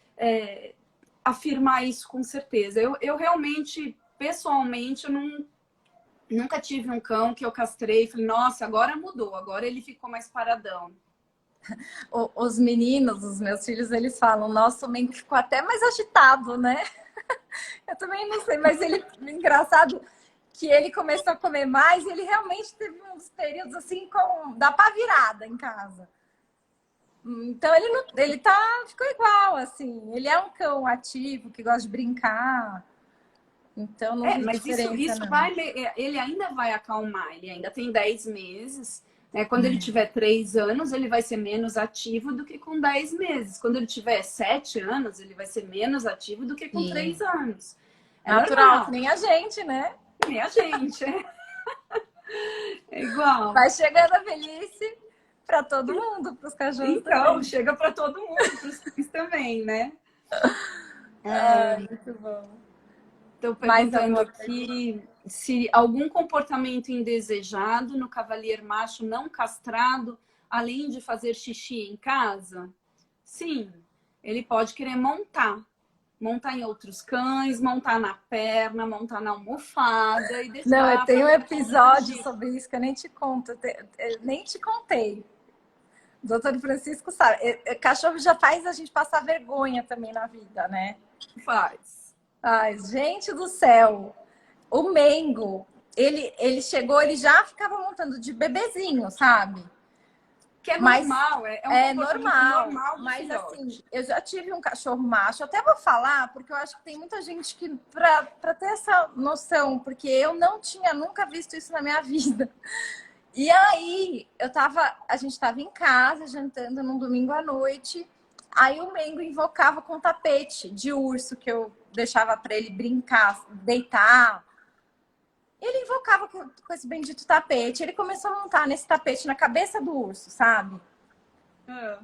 afirmar isso com certeza. Eu realmente, pessoalmente, eu nunca tive um cão que eu castrei e falei, nossa, agora mudou, agora ele ficou mais paradão. Os meninos, os meus filhos, eles falam, nossa, o Mengo ficou até mais agitado, né? Eu também não sei, mas engraçado que ele começou a comer mais e ele realmente teve uns períodos assim dá pra virada em casa. Então ele ficou igual, assim. Ele é um cão ativo, que gosta de brincar. Então não vi mas diferença, isso ele ainda vai acalmar, ele ainda tem 10 meses. Né? Quando ele tiver 3 anos, ele vai ser menos ativo do que com 10 meses. Quando ele tiver 7 anos, ele vai ser menos ativo do que com 3 anos. É natural, que nem a gente, né? Nem a gente, é igual. Vai chegando a velhice para todo mundo, para os cachorros então, também. chega para todo mundo, para os cães também, né? Muito bom. Estou perguntando aqui se algum comportamento indesejado no Cavalier macho não castrado, além de fazer xixi em casa? Sim, ele pode querer montar em outros cães, montar na perna, montar na almofada e deixar. Não, eu tenho um episódio sobre isso que eu nem te conto, eu nem te contei. Doutor Francisco sabe. Cachorro já faz a gente passar vergonha também na vida, né? Faz. Ai, gente do céu. O Mengo, ele chegou, ele já ficava montando de bebezinho, sabe? Que é Mas normal, é um é comportamento normal. normal do Mas filhote. assim, eu já tive um cachorro macho. Até vou falar, porque eu acho que tem muita gente que, para ter essa noção, porque eu não tinha nunca visto isso na minha vida. E aí, a gente tava em casa, jantando num domingo à noite. Aí o Mengo invocava com tapete de urso que eu deixava para ele brincar, deitar. Ele invocava com esse bendito tapete. Ele começou a montar nesse tapete na cabeça do urso, sabe?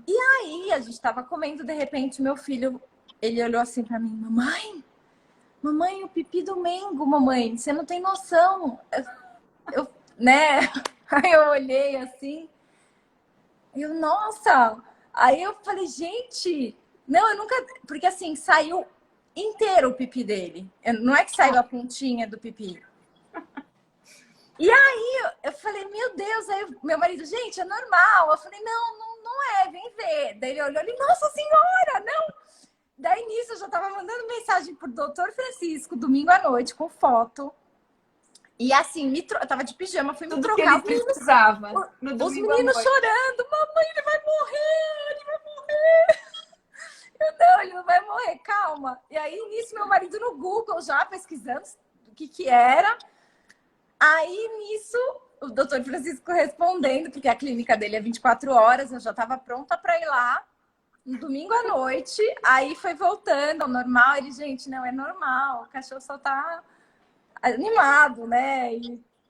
E aí, a gente tava comendo, de repente, meu filho, ele olhou assim para mim, mamãe, o pipi do Mengo, mamãe, você não tem noção. Né? Aí eu olhei assim, nossa! Aí eu falei, gente, não, eu nunca. Porque assim, saiu inteiro o pipi dele. Não é que saiu a pontinha do pipi. E aí eu falei, meu Deus, aí meu marido, gente, é normal. Eu falei, não é, vem ver. Daí ele olhou e nossa senhora, não! Daí nisso eu já tava mandando mensagem pro doutor Francisco, domingo à noite, com foto. E assim, eu tava de pijama, fui me Tudo que trocar. ele precisava no Os domingo à meninos noite. chorando, mamãe, ele vai morrer, ele vai morrer. Eu, não, ele não vai morrer, calma. E aí, nisso, meu marido no Google já pesquisando o que era. Aí, nisso, o doutor Francisco respondendo, porque a clínica dele é 24 horas, eu já estava pronta para ir lá, no domingo à noite. Aí foi voltando ao normal. Ele, gente, não é normal, o cachorro só tá animado, né?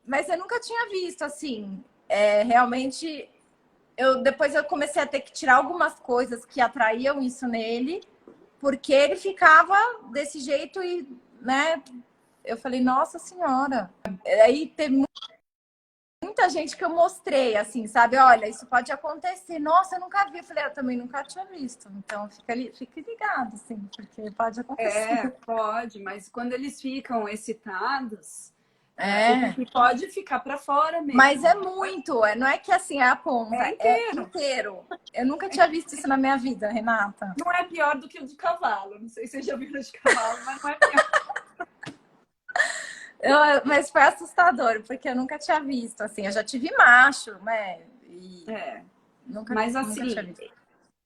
Mas eu nunca tinha visto, assim, realmente... Depois eu comecei a ter que tirar algumas coisas que atraíam isso nele, porque ele ficava desse jeito e, né? Eu falei, nossa senhora. Aí teve muita gente que eu mostrei, assim, sabe? Olha, isso pode acontecer. Nossa, eu nunca vi. Eu falei, eu também nunca tinha visto. Então, fique ligado, assim, porque pode acontecer. Pode, mas quando eles ficam excitados, o É. pipi pode ficar para fora mesmo. Mas é muito, não é que assim é a ponta, É inteiro. Eu nunca tinha visto isso na minha vida, Renata. Não é pior do que o de cavalo. Não sei se vocês já viram de cavalo, mas não é pior. Mas foi assustador, porque eu nunca tinha visto, assim, eu já tive macho, né? Mas nunca assim, tinha visto.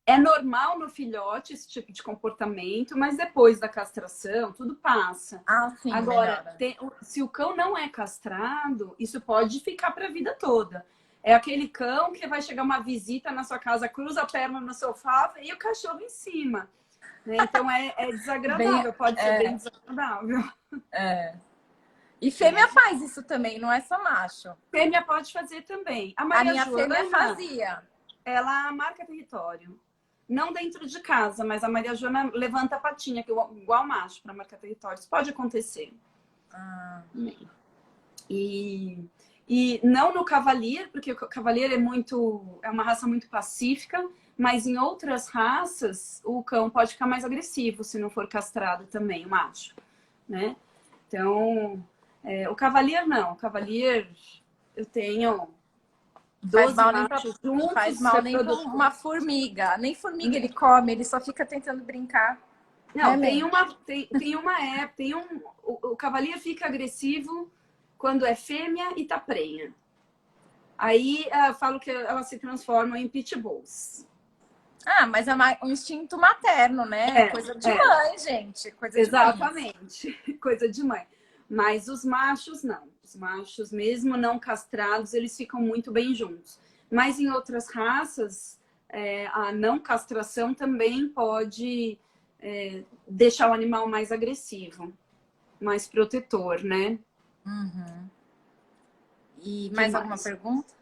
é normal no filhote esse tipo de comportamento, mas depois da castração, tudo passa. Ah, sim, agora, se o cão não é castrado, isso pode ficar para a vida toda. É aquele cão que vai chegar uma visita na sua casa, cruza a perna no sofá e o cachorro em cima. Né? Então é desagradável, pode ser bem desagradável. E fêmea faz isso também, não é só macho. Fêmea pode fazer também. A minha fêmea fazia. Ela marca território. Não dentro de casa, mas a Maria Joana levanta a patinha, igual macho, para marcar território. Isso pode acontecer. E não no Cavalier, porque o Cavalier é uma raça muito pacífica, mas em outras raças o cão pode ficar mais agressivo se não for castrado também, o macho. Né? Então, o Cavalier não. O Cavalier, eu tenho 12 machos juntos. Faz mal nem com uma formiga. Nem formiga ele come, ele só fica tentando brincar. Não, o Cavalier fica agressivo quando é fêmea e tá prenha. Aí falo que elas se transformam em pitbulls. Mas é um instinto materno, né? Coisa de mãe, gente. Exatamente, coisa de mãe. Mas os machos não. Os machos, mesmo não castrados, eles ficam muito bem juntos. Mas em outras raças, a não castração também pode deixar o animal mais agressivo, mais protetor, né? Uhum. E mais alguma pergunta?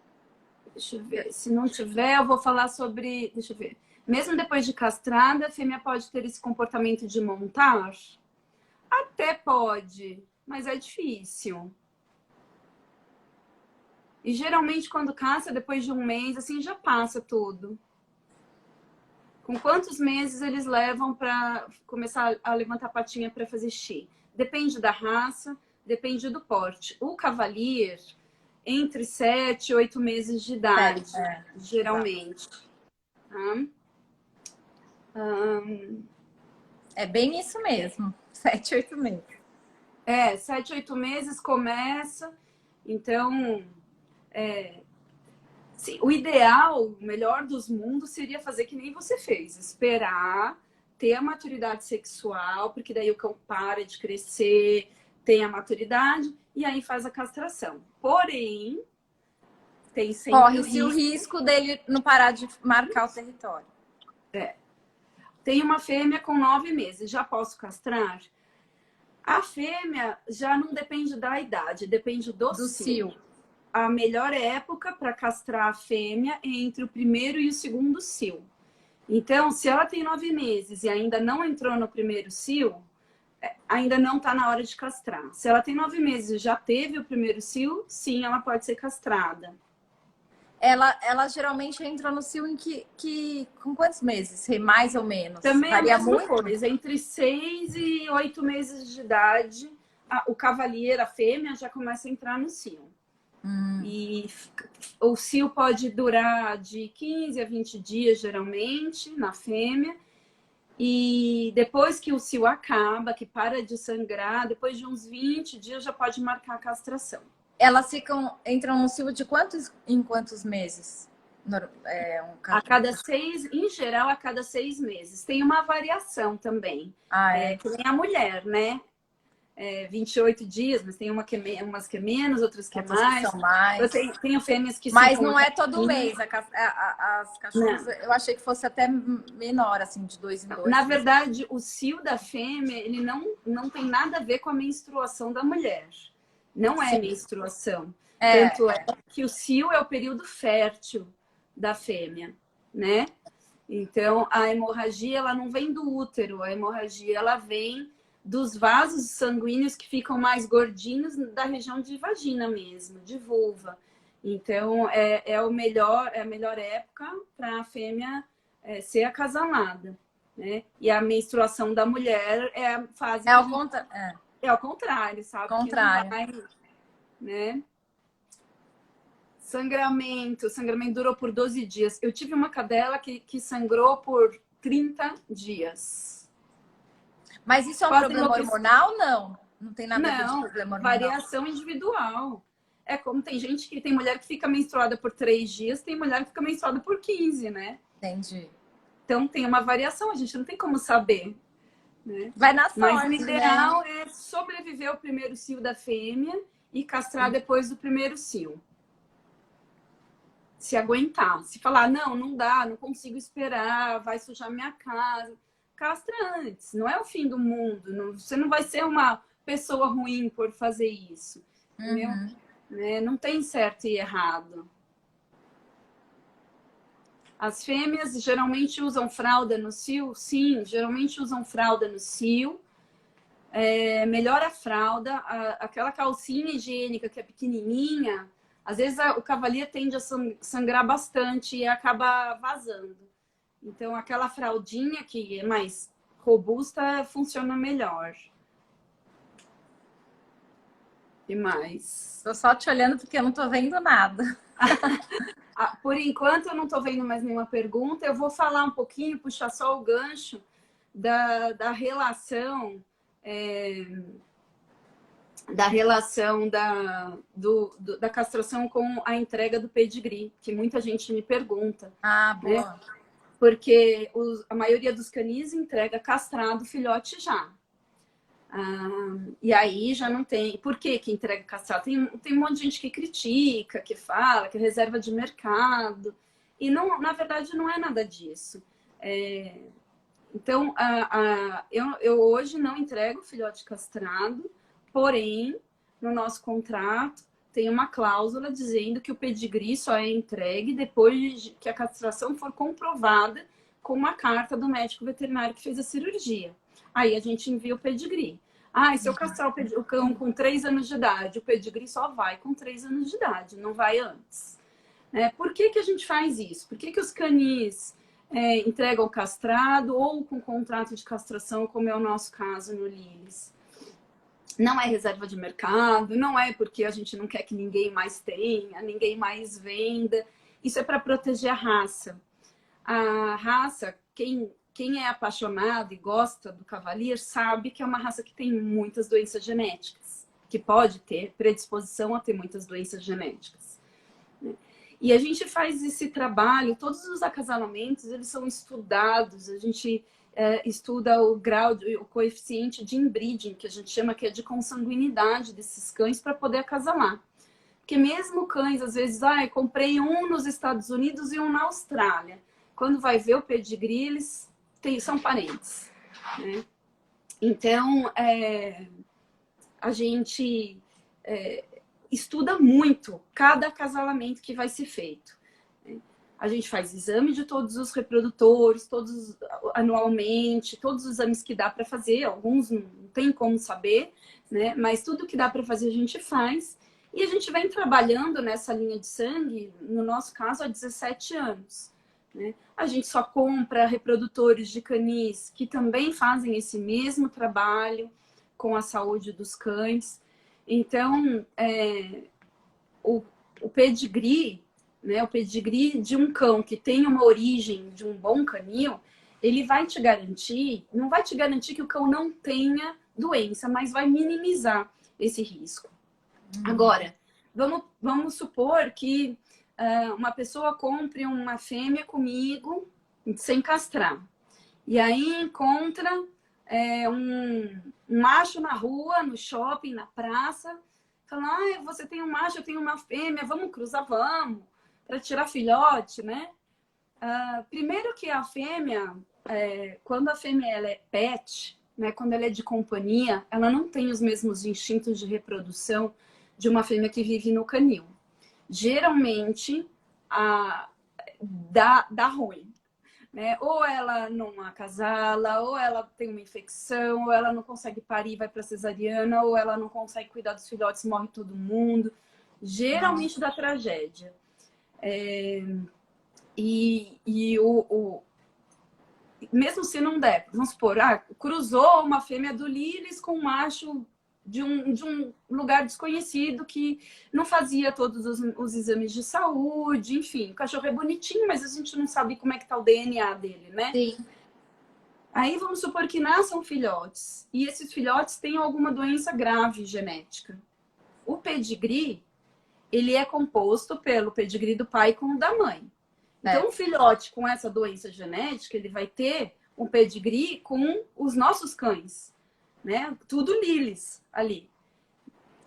Deixa eu ver. Se não tiver, eu vou falar sobre... Deixa eu ver. Mesmo depois de castrada, a fêmea pode ter esse comportamento de montar? Até pode, mas é difícil. E geralmente quando caça, depois de um mês, assim, já passa tudo. Com quantos meses eles levam para começar a levantar a patinha para fazer xixi? Depende da raça, depende do porte. O Cavalier, entre 7 e 8 meses de idade, geralmente. Tá? É bem isso mesmo. 7, 8 meses. 7, 8 meses começa. Então, sim, o ideal, o melhor dos mundos seria fazer que nem você fez. Esperar ter a maturidade sexual, porque daí o cão para de crescer, tem a maturidade, e aí faz a castração. Porém, tem sempre Corre-se o risco dele não parar de marcar o território. Tem uma fêmea com 9 meses, já posso castrar? A fêmea já não depende da idade, depende do cio. A melhor época para castrar a fêmea é entre o primeiro e o segundo cio. Então, se ela tem 9 meses e ainda não entrou no primeiro cio, ainda não está na hora de castrar. Se ela tem 9 meses e já teve o primeiro cio, sim, ela pode ser castrada. Ela geralmente entra no cio com quantos meses? Mais ou menos? Também varia é a mesma muito? coisa, entre 6 e 8 meses de idade, o cavaleiro, a fêmea, já começa a entrar no cio. E o cio pode durar de 15 a 20 dias, geralmente, na fêmea. E depois que o cio acaba, que para de sangrar, depois de uns 20 dias já pode marcar a castração. Elas entram no cio em quantos meses? A cada 6, em geral, a cada 6 meses. Tem uma variação também. Que nem a mulher, né? 28 dias, mas tem umas que é menos, outras que é mais. São mais. Eu tenho fêmeas que mas não é todo mês. As cachorras, não. Eu achei que fosse até menor, assim, de 2 em 2. Na verdade, o cio da fêmea, ele não tem nada a ver com a menstruação da mulher. Não é menstruação. Tanto é que o cio é o período fértil da fêmea, né? Então, a hemorragia, ela não vem do útero. A hemorragia, ela vem dos vasos sanguíneos que ficam mais gordinhos da região de vagina mesmo, de vulva. Então, é a melhor época para a fêmea ser acasalada, né? E a menstruação da mulher é a fase... É ao contrário, sabe? Contrário. Que não vai, né? Sangramento durou por 12 dias. Eu tive uma cadela que sangrou por 30 dias. Mas isso é um problema hormonal? Não tem nada a ver com problema hormonal. Variação individual. É como tem mulher que fica menstruada por 3 dias, tem mulher que fica menstruada por 15, né? Entendi. Então tem uma variação, a gente não tem como saber. Né? Vai na sorte, mas o ideal é sobreviver ao primeiro cio da fêmea e castrar depois do primeiro cio. Se aguentar. Se falar, não dá, não consigo esperar, vai sujar minha casa. Castra antes. Não é o fim do mundo. Você não vai ser uma pessoa ruim por fazer isso. Entendeu? Né? Não tem certo e errado. As fêmeas geralmente usam fralda no cio? Sim, geralmente usam fralda no cio. Melhora a fralda. Aquela calcinha higiênica que é pequenininha, às vezes o cavaleiro tende a sangrar bastante e acaba vazando. Então, aquela fraldinha que é mais robusta funciona melhor. E mais? Tô só te olhando porque eu não tô vendo nada. Por enquanto, eu não tô vendo mais nenhuma pergunta. Eu vou falar um pouquinho, puxar só o gancho da relação... da castração com a entrega do pedigree, que muita gente me pergunta. Boa. Né? Porque a maioria dos canis entrega castrado o filhote já. E aí já não tem... Por que entrega castrado? Tem um monte de gente que critica, que fala, que é reserva de mercado. E não, na verdade não é nada disso. Então, eu hoje não entrego filhote castrado, porém, no nosso contrato, tem uma cláusula dizendo que o pedigree só é entregue depois que a castração for comprovada com uma carta do médico veterinário que fez a cirurgia. Aí a gente envia o pedigree. E se eu castrar o cão com 3 anos de idade, o pedigree só vai com 3 anos de idade, não vai antes. Por que a gente faz isso? Por que os canis entregam castrado ou com contrato de castração, como é o nosso caso no Lilis? Não é reserva de mercado, não é porque a gente não quer que ninguém mais tenha, ninguém mais venda. Isso é para proteger a raça. A raça, quem é apaixonado e gosta do Cavalier sabe que é uma raça que tem muitas doenças genéticas, que pode ter predisposição a ter muitas doenças genéticas. Né? E a gente faz esse trabalho, todos os acasalamentos, eles são estudados, a gente estuda o grau, o coeficiente de inbreeding, que a gente chama que é de consanguinidade desses cães para poder acasalar. Porque mesmo cães, às vezes, comprei um nos Estados Unidos e um na Austrália. Quando vai ver o pedigree, eles são parentes. Né? Então, a gente estuda muito cada acasalamento que vai ser feito. Né? A gente faz exame de todos os reprodutores, todos anualmente, todos os exames que dá para fazer. Alguns não tem como saber, né? Mas tudo que dá para fazer a gente faz. E a gente vem trabalhando nessa linha de sangue, no nosso caso, há 17 anos. Né? A gente só compra reprodutores de canis que também fazem esse mesmo trabalho com a saúde dos cães. Então, o pedigree, né, o pedigree de um cão que tem uma origem de um bom canil, ele vai te garantir, não vai te garantir que o cão não tenha doença, mas vai minimizar esse risco. Agora, vamos supor que uma pessoa compre uma fêmea comigo sem castrar. E aí encontra um macho na rua, no shopping, na praça. Fala, você tem um macho, eu tenho uma fêmea, vamos cruzar, vamos, para tirar filhote, né? Primeiro que a fêmea, quando a fêmea ela é pet, né, quando ela é de companhia, ela não tem os mesmos instintos de reprodução de uma fêmea que vive no canil. Geralmente, dá ruim. Né? Ou ela não acasala, ou ela tem uma infecção, ou ela não consegue parir, vai para cesariana, ou ela não consegue cuidar dos filhotes, morre todo mundo. Geralmente dá tragédia. Mesmo se não der, vamos supor, cruzou uma fêmea do Lilis com um macho de um lugar desconhecido que não fazia todos os exames de saúde, enfim, o cachorro é bonitinho, mas a gente não sabe como é que tá o DNA dele, né? Sim. Aí vamos supor que nasçam filhotes, e esses filhotes têm alguma doença grave genética. O pedigree, ele é composto pelo pedigree do pai com o da mãe. Então, um filhote com essa doença genética, ele vai ter um pedigree com os nossos cães. Né? Tudo Lilis ali.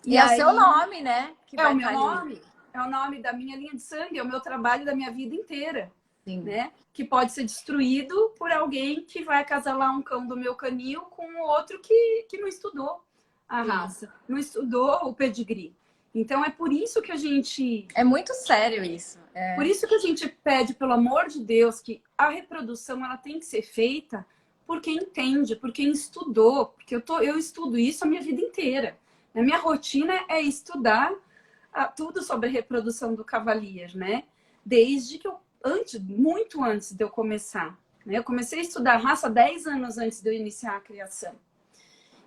E é o seu nome, né? Que é o meu nome, é o nome da minha linha de sangue, é o meu trabalho da minha vida inteira. Sim. Né? Que pode ser destruído por alguém que vai acasalar um cão do meu canil com outro que não estudou a raça, não estudou o pedigree. Então é por isso que a gente... É muito sério isso. Por isso que a gente pede, pelo amor de Deus, que a reprodução ela tem que ser feita por quem entende, por quem estudou, porque eu estudo isso a minha vida inteira. A minha rotina é estudar tudo sobre a reprodução do Cavalier, né? Desde que muito antes de eu começar. Né? Eu comecei a estudar raça 10 anos antes de eu iniciar a criação.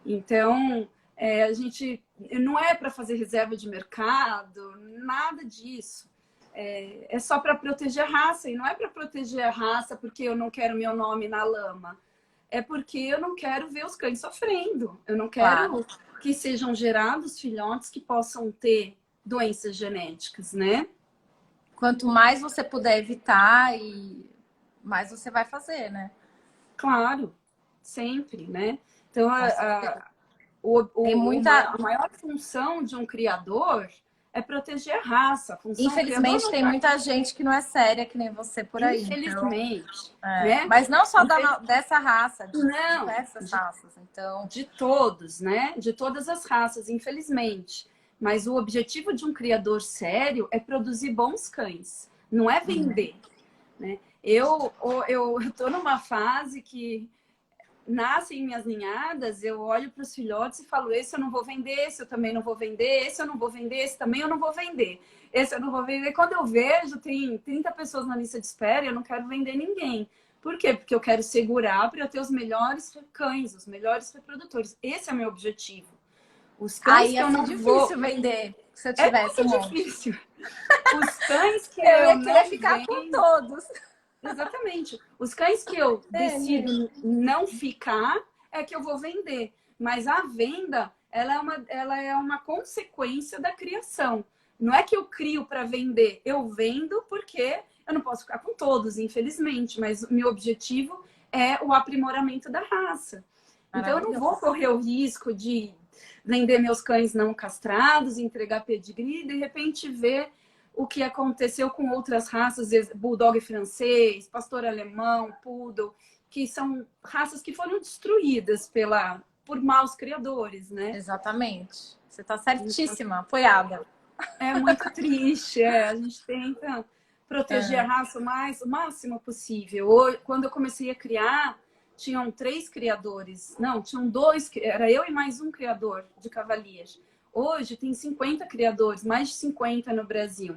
Então, a gente não é para fazer reserva de mercado, nada disso. É só para proteger a raça, e não é para proteger a raça porque eu não quero meu nome na lama. É porque eu não quero ver os cães sofrendo. Eu não quero que sejam gerados filhotes que possam ter doenças genéticas, né? Quanto mais você puder evitar, mais você vai fazer, né? Claro, sempre, né? Então, a maior função de um criador é proteger a raça. Infelizmente, tem muita gente que não é séria, que nem você por aí. Infelizmente. Então, né? Mas não só dessa raça, de diversas raças. Então... De todos, né? De todas as raças, infelizmente. Mas o objetivo de um criador sério é produzir bons cães, não é vender. Né? Eu tô numa fase que nascem minhas ninhadas, eu olho para os filhotes e falo, esse eu não vou vender, esse eu também não vou vender, esse eu não vou vender, esse também eu não vou vender, esse eu não vou vender. Quando eu vejo, tem 30 pessoas na lista de espera e eu não quero vender ninguém. Por quê? Porque eu quero segurar para eu ter os melhores cães, os melhores reprodutores. Esse é o meu objetivo. Os cães que eu não difícil vender, se eu tivesse difícil. Os cães que eu ia querer ficar com todos. Exatamente. Os cães que eu decido não ficar é que eu vou vender. Mas a venda, ela é uma consequência da criação. Não é que eu crio para vender, eu vendo porque eu não posso ficar com todos, infelizmente, mas o meu objetivo é o aprimoramento da raça. Então eu não vou correr o risco de vender meus cães não castrados, entregar pedigree e de repente ver o que aconteceu com outras raças, bulldog francês, pastor alemão, poodle, que são raças que foram destruídas por maus criadores, né? Exatamente. Você está certíssima, apoiada. É muito triste, a gente tenta proteger a raça o máximo possível. Quando eu comecei a criar, tinham 3 criadores. Não, tinham 2, era eu e mais um criador de Cavaliers. Hoje tem 50 criadores, mais de 50 no Brasil.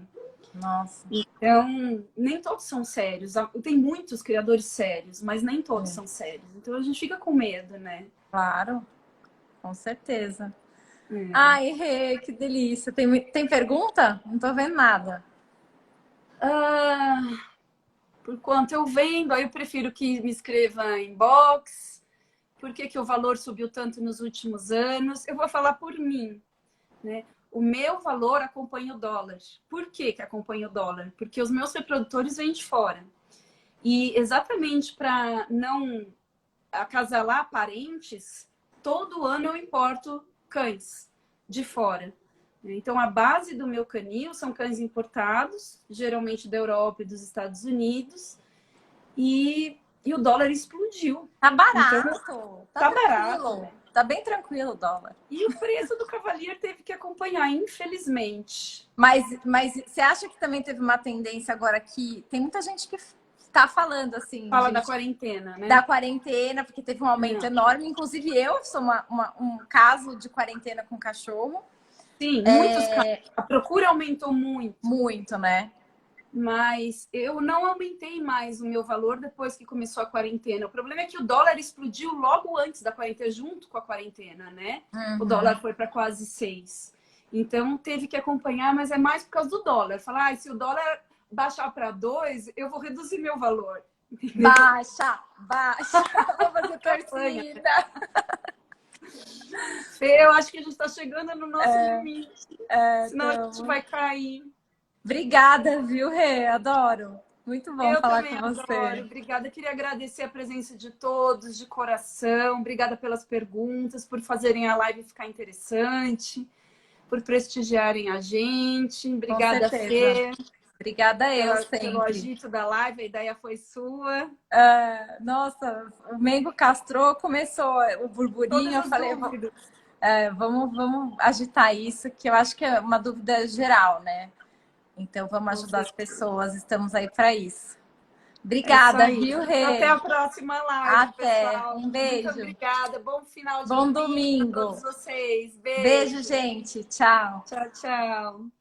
Nossa. Então, nem todos são sérios. Tem muitos criadores sérios, mas nem todos são sérios. Então a gente fica com medo, né? Claro, com certeza. Ai, Rê, que delícia. Tem pergunta? Não tô vendo nada. Por quanto eu vendo, aí eu prefiro que me escreva em box. Por que o valor subiu tanto nos últimos anos? Eu vou falar por mim, né? O meu valor acompanha o dólar. Por que acompanha o dólar? Porque os meus reprodutores vêm de fora. E exatamente para não acasalar parentes, todo ano eu importo cães de fora. Então, a base do meu canil são cães importados, geralmente da Europa e dos Estados Unidos. E o dólar explodiu. Tá barato. Então, tá barato. Tá bem tranquilo o dólar. E o preço do Cavalier teve que acompanhar, infelizmente. Mas você acha que também teve uma tendência agora que tem muita gente que tá falando assim... Fala da quarentena, né? Da quarentena, porque teve um aumento enorme. Inclusive, eu sou um caso de quarentena com cachorro. Sim, muitos casos. A procura aumentou muito. Muito, né? Mas eu não aumentei mais o meu valor depois que começou a quarentena. O problema é que o dólar explodiu logo antes da quarentena, junto com a quarentena, né? O dólar foi para quase 6. Então, teve que acompanhar, mas é mais por causa do dólar. Falar, se o dólar baixar para 2, eu vou reduzir meu valor. Entendeu? Baixa! Vou fazer torcida. Fê, eu acho que a gente está chegando no nosso limite. Senão a gente vai cair. Obrigada, viu, Rê? Adoro. Muito bom falar com você. Adoro. Obrigada. Queria agradecer a presença de todos, de coração. Obrigada pelas perguntas, por fazerem a live ficar interessante, por prestigiarem a gente. Obrigada, Fê. Obrigada eu sempre. Pelo agito da live, a ideia foi sua. Nossa, o Mengo castrou, começou o burburinho. Eu falei, vamos agitar isso, que eu acho que é uma dúvida geral, né? Então, vamos ajudar as pessoas. Estamos aí para isso. Obrigada, viu, Rê? Até a próxima live, pessoal. Um beijo. Muito obrigada. Bom final de domingo a todos vocês. Beijo, gente. Tchau. Tchau, tchau.